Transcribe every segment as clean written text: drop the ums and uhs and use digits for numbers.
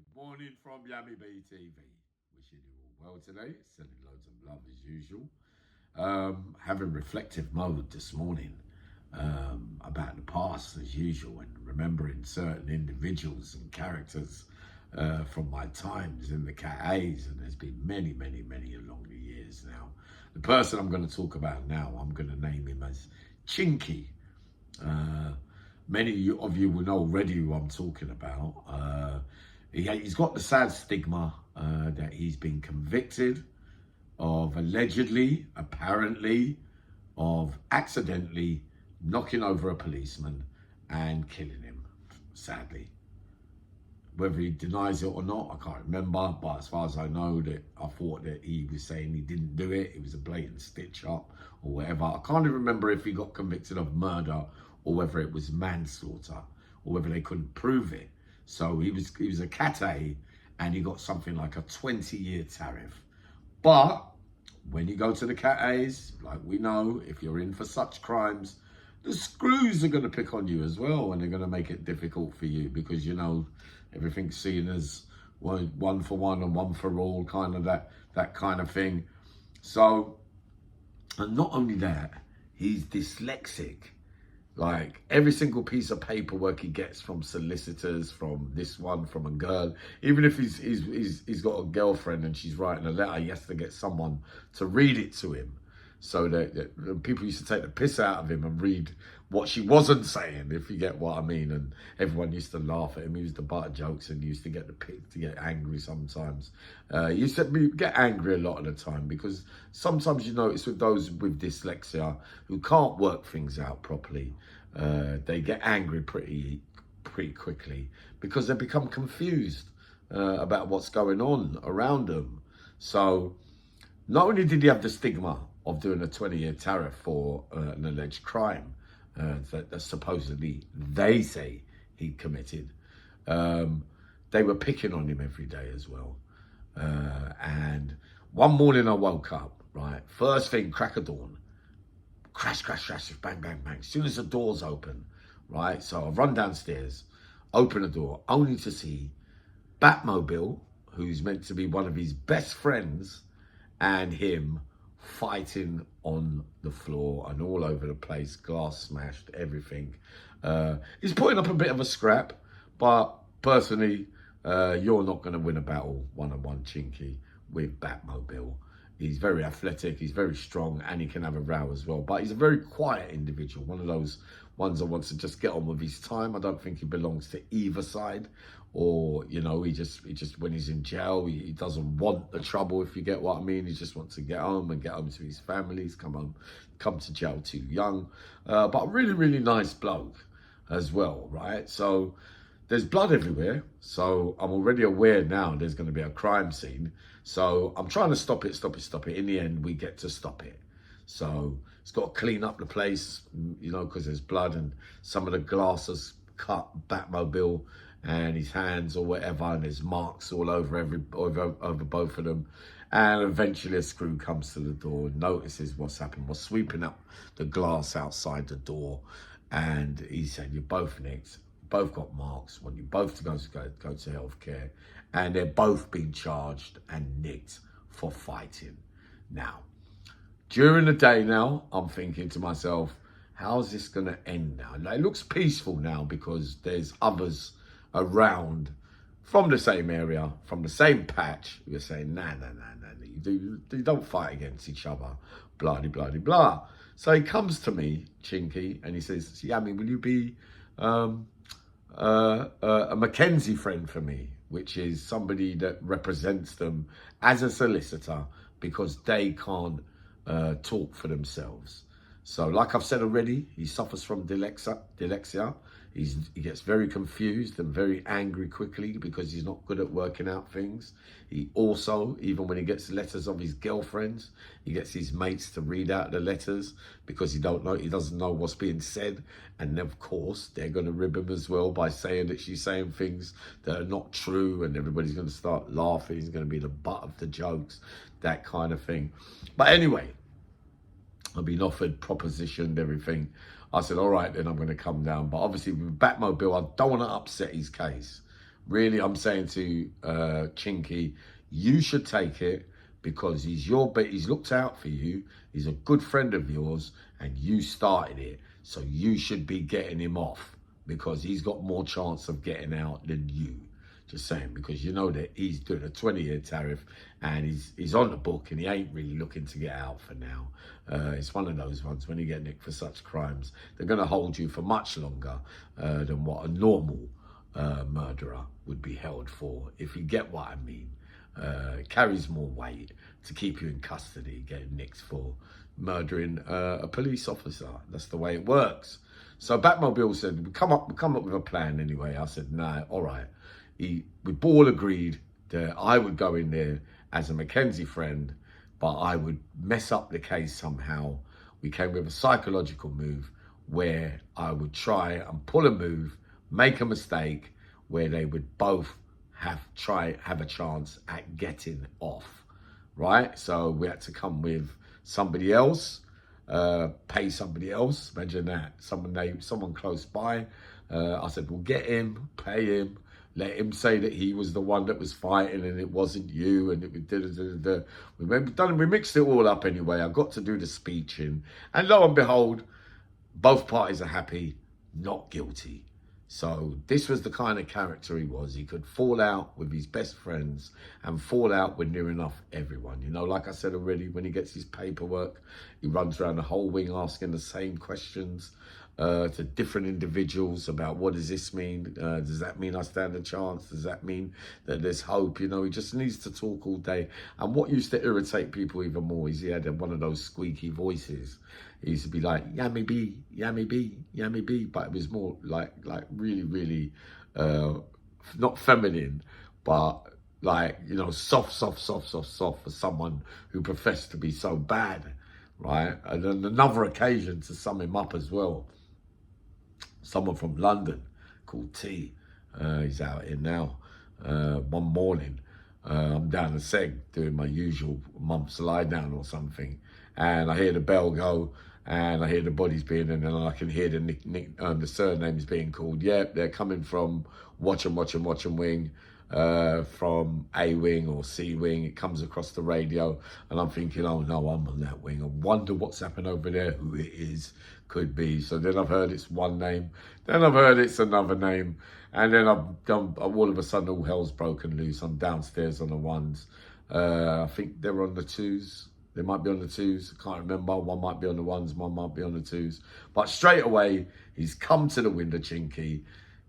Good morning from Yummy B TV. Wishing you all well today. Sending loads of love as usual. Having reflective mode this morning about the past as usual and remembering certain individuals and characters from my times in the Cat A's, and there's been many along the years now. The person I'm going to talk about now, I'm going to name him as Chinky. Many of you will know already who I'm talking about. He's got the sad stigma that he's been convicted of allegedly, apparently, of accidentally knocking over a policeman and killing him, sadly. Whether he denies it or not, I can't remember, but as far as I know, that I thought that he was saying he didn't do it. It was a blatant stitch up or whatever. I can't even remember if he got convicted of murder or whether it was manslaughter or whether they couldn't prove it. So he was a Cat A, and he got something like a 20-year tariff. But when you go to the Cat A's, like we know, if you're in for such crimes, the screws are going to pick on you as well, and they're going to make it difficult for you because, you know, everything's seen as one for one and one for all, kind of that kind of thing. So, and not only that, he's dyslexic. Like every single piece of paperwork he gets from solicitors, from this one, from a girl, even if he's got a girlfriend and she's writing a letter, he has to get someone to read it to him. So that people used to take the piss out of him and read what she wasn't saying, if you get what I mean. And everyone used to laugh at him. He used to butt jokes and used to get angry sometimes. He used to get angry a lot of the time because sometimes you notice with those with dyslexia who can't work things out properly, they get angry pretty quickly because they become confused about what's going on around them. So not only did he have the stigma of doing a 20-year tariff for an alleged crime that supposedly they say he committed, they were picking on him every day as well. And one morning I woke up, right? First thing, crack of dawn. Crash, bang, bang, bang. As soon as the doors open, right? So I run downstairs, open the door, only to see Batmobile, who's meant to be one of his best friends, and him fighting on the floor and all over the place, glass smashed, everything. He's putting up a bit of a scrap, but personally, you're not going to win a battle one-on-one, Chinky, with Batmobile. He's very athletic, he's very strong, and he can have a row as well. But he's a very quiet individual, one of those ones that wants to just get on with his time. I don't think he belongs to either side. Or, you know, he just when he's in jail, he doesn't want the trouble, if you get what I mean. He just wants to get home and get home to his family. He's come to jail too young. But a really nice bloke as well, right? So there's blood everywhere. So I'm already aware now there's going to be a crime scene. So I'm trying to stop it. In the end, we get to stop it. So it's got to clean up the place, you know, because there's blood and some of the glass has cut Batmobile and his hands or whatever, and there's marks all over over both of them. And eventually a screw comes to the door, notices what's happened, was sweeping up the glass outside the door, and he said, "You're both nicked, both got marks, want you both to go to healthcare," and they're both being charged and nicked for fighting. Now, during the day now, I'm thinking to myself, how's this going to end now? Now, it looks peaceful now because there's others around from the same area, from the same patch. We're saying, nah, you don't fight against each other, blah, blah, blah, blah. So he comes to me, Chinky, and he says, Yami, will you be a Mackenzie friend for me, which is somebody that represents them as a solicitor because they can't talk for themselves. So like I've said already, he suffers from dyslexia. He gets very confused and very angry quickly because he's not good at working out things. He also, even when he gets letters of his girlfriends, he gets his mates to read out the letters because he doesn't know what's being said. And of course, they're going to rib him as well by saying that she's saying things that are not true, and everybody's going to start laughing. He's going to be the butt of the jokes, that kind of thing. But anyway, I've been offered, propositioned, everything. I said, all right, then I'm going to come down. But obviously with Batmobile, I don't want to upset his case, Really, I'm saying to Chinky, you should take it because he's looked out for you. He's a good friend of yours and you started it. So you should be getting him off because he's got more chance of getting out than you. Just saying, because you know that he's doing a 20-year tariff and he's on the book and he ain't really looking to get out for now. It's one of those ones when you get nicked for such crimes, they're going to hold you for much longer than what a normal murderer would be held for, if you get what I mean. It carries more weight to keep you in custody, getting nicked for murdering a police officer. That's the way it works. So Batmobile said, we come up with a plan anyway. I said, nah, all right. We all agreed that I would go in there as a Mackenzie friend, but I would mess up the case somehow. We came with a psychological move where I would try and pull a move, make a mistake, where they would both have a chance at getting off, right? So we had to come with somebody else, pay somebody else. Imagine that, someone close by. I said, we'll get him, pay him, let him say that he was the one that was fighting and it wasn't you, and we mixed it all up anyway. I got to do the speeching, and lo and behold, both parties are happy, not guilty. So this was the kind of character he was. He could fall out with his best friends and fall out with near enough everyone. You know, like I said already, when he gets his paperwork, he runs around the whole wing asking the same questions to different individuals about what does this mean? Does that mean I stand a chance? Does that mean that there's hope? You know, he just needs to talk all day. And what used to irritate people even more is he had one of those squeaky voices. He used to be like, yummy bee, yummy bee, yummy bee. But it was more like really, really not feminine, but like, you know, soft for someone who professed to be so bad, right? And on another occasion, to sum him up as well, someone from London called T, he's out here now, one morning, I'm down the Seg doing my usual month's lie down or something, and I hear the bell go, and I hear the bodies being, and then I can hear the surnames being called. Yep, they're coming from Watch and Wing, from A wing or C wing. It comes across the radio, and I'm thinking, oh no, I'm on that wing. I wonder what's happened over there, who it is, could be. So then I've heard it's one name, then I've heard it's another name, and then all of a sudden all hell's broken loose. I'm downstairs on the ones. I think they're on the twos. They might be on the twos, I can't remember. One might be on the ones, one might be on the twos. But straight away, he's come to the window, Chinky.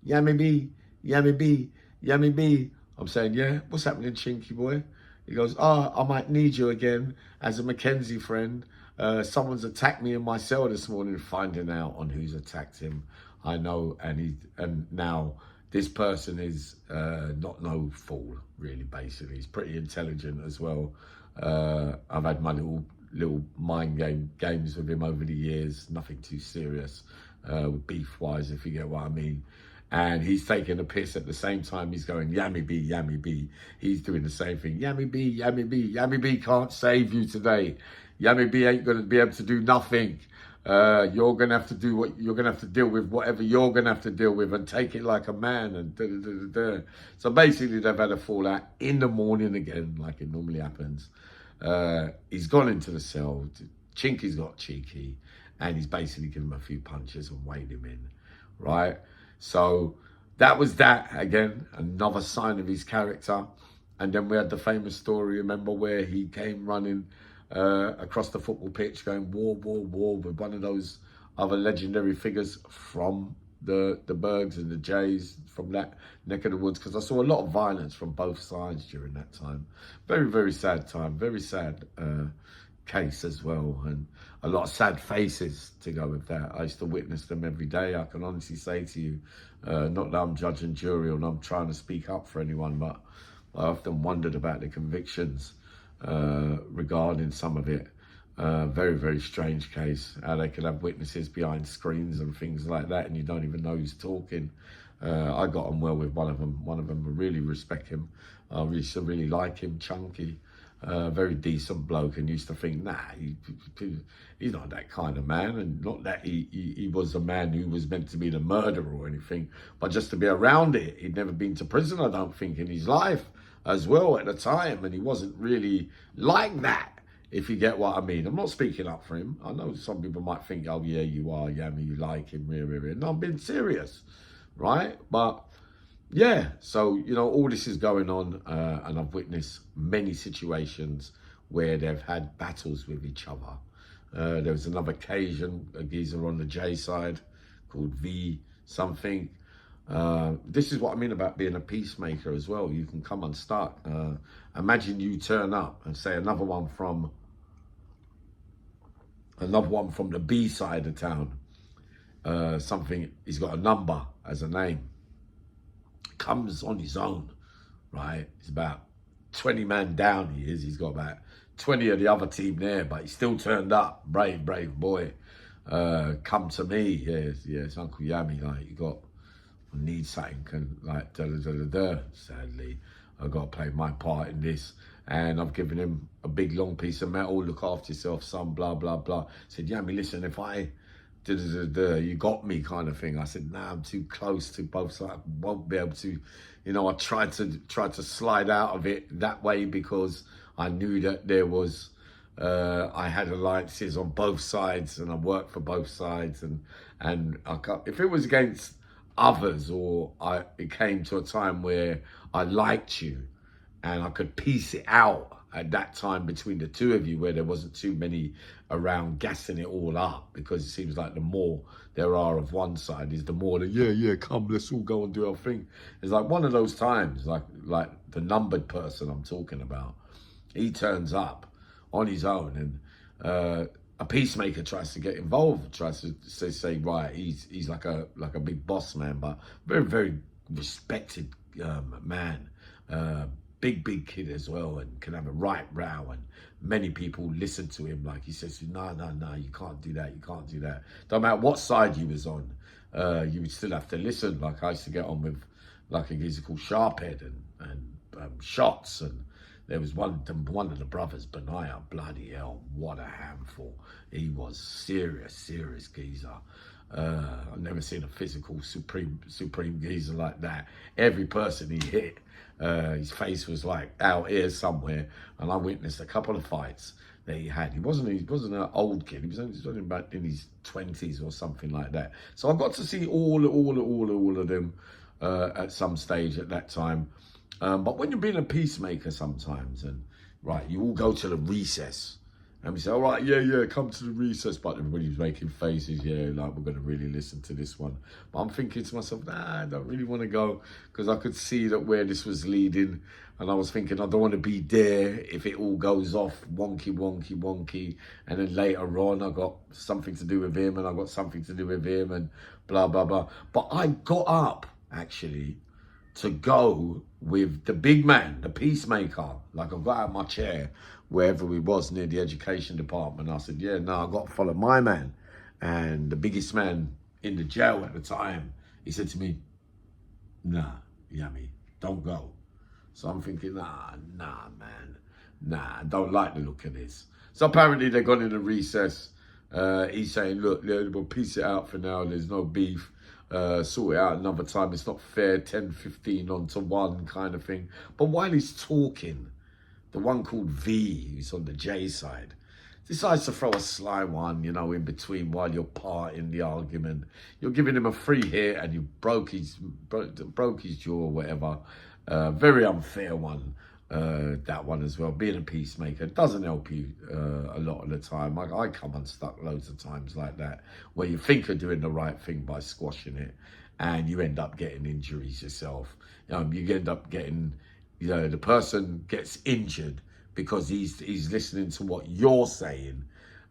Yummy bee, yummy bee, yummy bee. I'm saying, yeah, what's happening, Chinky boy? He goes, I might need you again as a Mackenzie friend. Someone's attacked me in my cell this morning. Finding out on who's attacked him, I know, and now this person is not no fool, really, basically. He's pretty intelligent as well. I've had my little mind games with him over the years, nothing too serious, beef-wise, if you get what I mean. And he's taking a piss at the same time he's going, yummy bee, yummy bee. He's doing the same thing, yummy bee, yummy bee. Yummy bee can't save you today. Yummy bee ain't going to be able to do nothing. You're going to have to do what you're going to have to deal with, whatever you're going to have to deal with, and take it like a man. And So basically, they've had a fallout in the morning again, like it normally happens. He's gone into the cell. Chinky's got cheeky, and he's basically given him a few punches and weighed him in, right? So that was that again, another sign of his character. And then we had the famous story, remember, where he came running across the football pitch going war, war, war with one of those other legendary figures from the Bergs and the Jays from that neck of the woods, because I saw a lot of violence from both sides during that time. Very, very sad time, very sad case as well, and a lot of sad faces to go with that. I used to witness them every day. I can honestly say to you, not that I'm judge and jury or I'm trying to speak up for anyone, but I often wondered about the convictions regarding some of it. Very, very strange case, how they could have witnesses behind screens and things like that, and you don't even know who's talking. I got on well with one of them. I really respect him. I used to really like him, Chunky. very decent bloke, and used to think, nah, he's not that kind of man, and not that he was a man who was meant to be the murderer or anything, but just to be around it. He'd never been to prison, I don't think, in his life as well at the time, and he wasn't really like that, if you get what I mean. I'm not speaking up for him. I know some people might think, oh yeah, you are, Yami, you like him, no, I'm being serious, right? But yeah, so, you know, all this is going on, and I've witnessed many situations where they've had battles with each other. There was another occasion, a geezer on the J side called V something. This is what I mean about being a peacemaker as well. You can come unstuck. Imagine you turn up and say another one from the B side of town. Something, he's got a number as a name. Comes on his own, right? He's about 20 man down, he is. He's got about 20 of the other team there, but he still turned up. Brave boy. Come to me. Yes, Uncle Yami, like, you got, need something, and like, sadly, I've got to play my part in this. And I've given him a big long piece of metal, look after yourself, son, blah, blah, blah. Said, Yami, listen, if I you got me, kind of thing. I said, nah, I'm too close to both sides. I won't be able to, you know. I tried to slide out of it that way because I knew that there was, I had alliances on both sides, and I worked for both sides, and if it was against others, or it came to a time where I liked you and I could piece it out at that time between the two of you, where there wasn't too many around gassing it all up, because it seems like the more there are of one side is the more that, yeah, come, let's all go and do our thing. It's like one of those times, like the numbered person I'm talking about. He turns up on his own, and a peacemaker tries to get involved, tries to say right, he's like a big boss man, but very respected man. Big kid as well, and can have a right row, and many people listen to him. Like, he says, no, you can't do that. Don't matter what side you was on, you would still have to listen. Like, I used to get on with like a geezer called Sharphead and Shots, and there was one of the brothers, Benaiah, bloody hell, what a handful. He was serious geezer. I've never seen a physical supreme geezer like that. Every person he hit, his face was like out here somewhere, and I witnessed a couple of fights that he had. He wasn't an old kid. He was only about in his 20s or something like that. So I got to see all of them at some stage at that time. But when you're being a peacemaker sometimes, and right, you all go to the recess, and we say, all right, yeah, come to the recess, but everybody's making faces, yeah, like, we're going to really listen to this one. But I'm thinking to myself, nah, I don't really want to go, because I could see that where this was leading, and I was thinking, I don't want to be there if it all goes off wonky, and then later on I got something to do with him, and I got something to do with him, and blah, blah, blah. But I got up, actually, to go with the big man, the peacemaker. Like, I got out of my chair, wherever we was, near the education department. I said, yeah, no, I got to follow my man. And the biggest man in the jail at the time, he said to me, nah, Yami, don't go. So I'm thinking, nah, man, nah, I don't like the look of this. So apparently they got in a recess. He's saying, look, we'll piece it out for now. There's no beef. Sort it out another time. It's not fair, 10-15 onto one kind of thing. But while he's talking, the one called V, who's on the J side, decides to throw a sly one, you know, in between while you're parting the argument. You're giving him a free hit, and you broke his jaw or whatever. Very unfair one, that one as well. Being a peacemaker doesn't help you a lot of the time. I come unstuck loads of times like that, where you think you're doing the right thing by squashing it, and you end up getting injuries yourself. You end up getting, you know, the person gets injured because he's listening to what you're saying,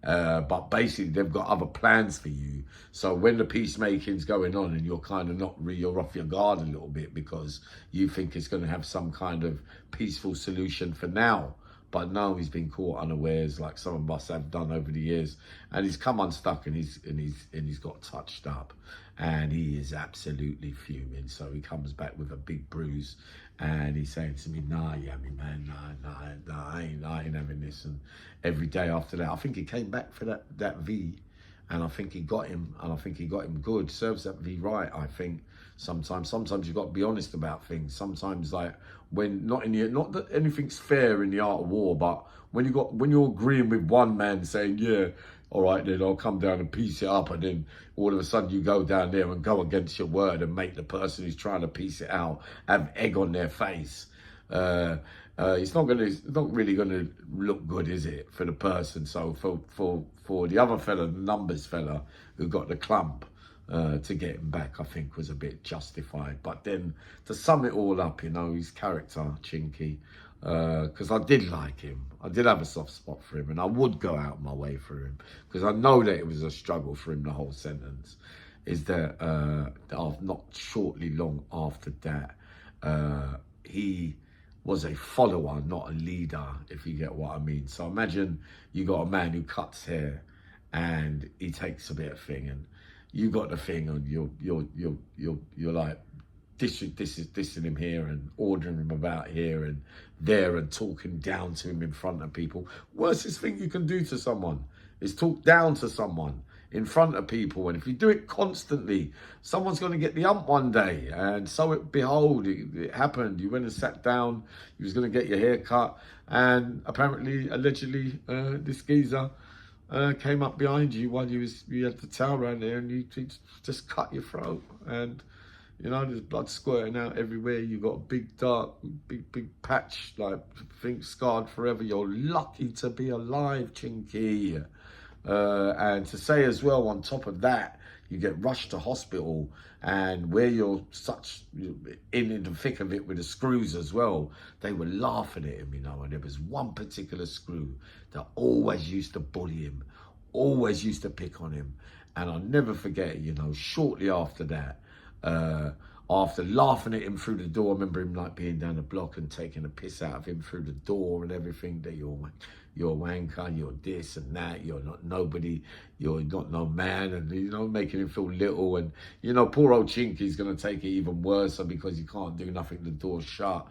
but basically they've got other plans for you. So when the peacemaking's going on, and you're kind of you're off your guard a little bit, because you think it's going to have some kind of peaceful solution for now, But no, he's been caught unawares, like some of us have done over the years, and he's come unstuck, and he's got touched up, and he is absolutely fuming. So he comes back with a big bruise, and he's saying to me, "Nah, Yummy man, nah, I ain't having this." And every day after that, I think he came back for that V. And I think he got him, and I think he got him good. Serves that V right, I think. Sometimes you've got to be honest about things. Sometimes, like, when not that anything's fair in the art of war, but when you're agreeing with one man saying, yeah, all right, then I'll come down and piece it up, and then all of a sudden you go down there and go against your word and make the person who's trying to piece it out have egg on their face. It's not really gonna look good, is it, for the person? So for the other fella, the numbers fella who got the clump, to get him back, I think was a bit justified. But then to sum it all up, you know, his character, Chinky, because I did like him. I did have a soft spot for him, and I would go out my way for him, because I know that it was a struggle for him the whole sentence. Is that not shortly long after that, he was a follower, not a leader, if you get what I mean. So imagine you got a man who cuts hair, and he takes a bit of thing, and you got the thing, and you're like dissing him here and ordering him about here and there and talking down to him in front of people. Worstest thing you can do to someone is talk down to someone in front of people. And if you do it constantly, someone's going to get the hump one day. And so behold, it happened. You went and sat down, you was going to get your hair cut, and apparently, allegedly, this geezer came up behind you while you had the towel around there, and he just cut your throat. And you know, there's blood squirting out everywhere. You got a big dark, big patch, like, think scarred forever. You're lucky to be alive, Chinky. And to say as well, on top of that, you get rushed to hospital, and where you're in the thick of it with the screws as well, they were laughing at him, you know. And there was one particular screw that always used to bully him, always used to pick on him. And I'll never forget, you know, shortly after that, after laughing at him through the door, I remember him like being down the block and taking a piss out of him through the door and everything, that you're a wanker, you're this and that, you're not nobody, you're not no man, and, you know, making him feel little. And, you know, poor old Chinky's going to take it even worse, because he can't do nothing, the door's shut.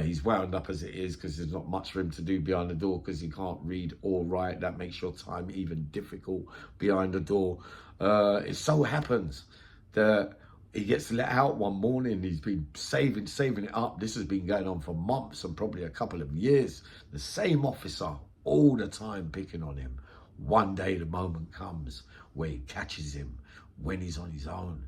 He's wound up as it is, because there's not much for him to do behind the door, because he can't read or write. That makes your time even difficult behind the door. It so happens that he gets let out one morning. He's been saving it up. This has been going on for months and probably a couple of years. The same officer all the time picking on him. One day the moment comes where he catches him when he's on his own,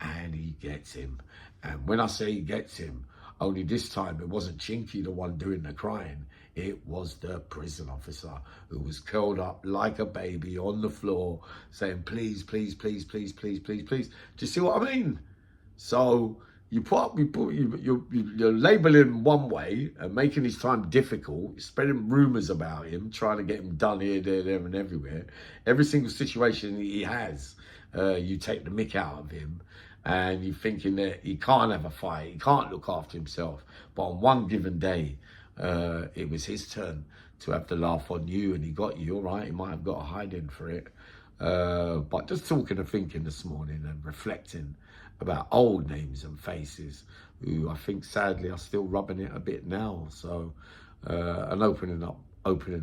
and he gets him. And when I say he gets him, only this time it wasn't Chinky the one doing the crying. It was the prison officer, who was curled up like a baby on the floor saying, please, please, please, please, please, please, please. Do you see what I mean? So you're labeling one way and making his time difficult, spreading rumors about him, trying to get him done here, there, and everywhere. Every single situation he has, you take the mick out of him, and you're thinking that he can't have a fight, he can't look after himself. But on one given day, it was his turn to have the laugh on you, and he got you. All right, he might have got a hiding for it. But just talking and thinking this morning and reflecting about old names and faces who I think sadly are still rubbing it a bit now. So an opening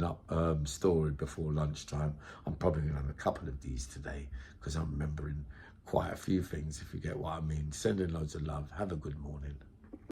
up story before lunchtime. I'm probably going to have a couple of these today, because I'm remembering quite a few things, if you get what I mean. Sending loads of love. Have a good morning.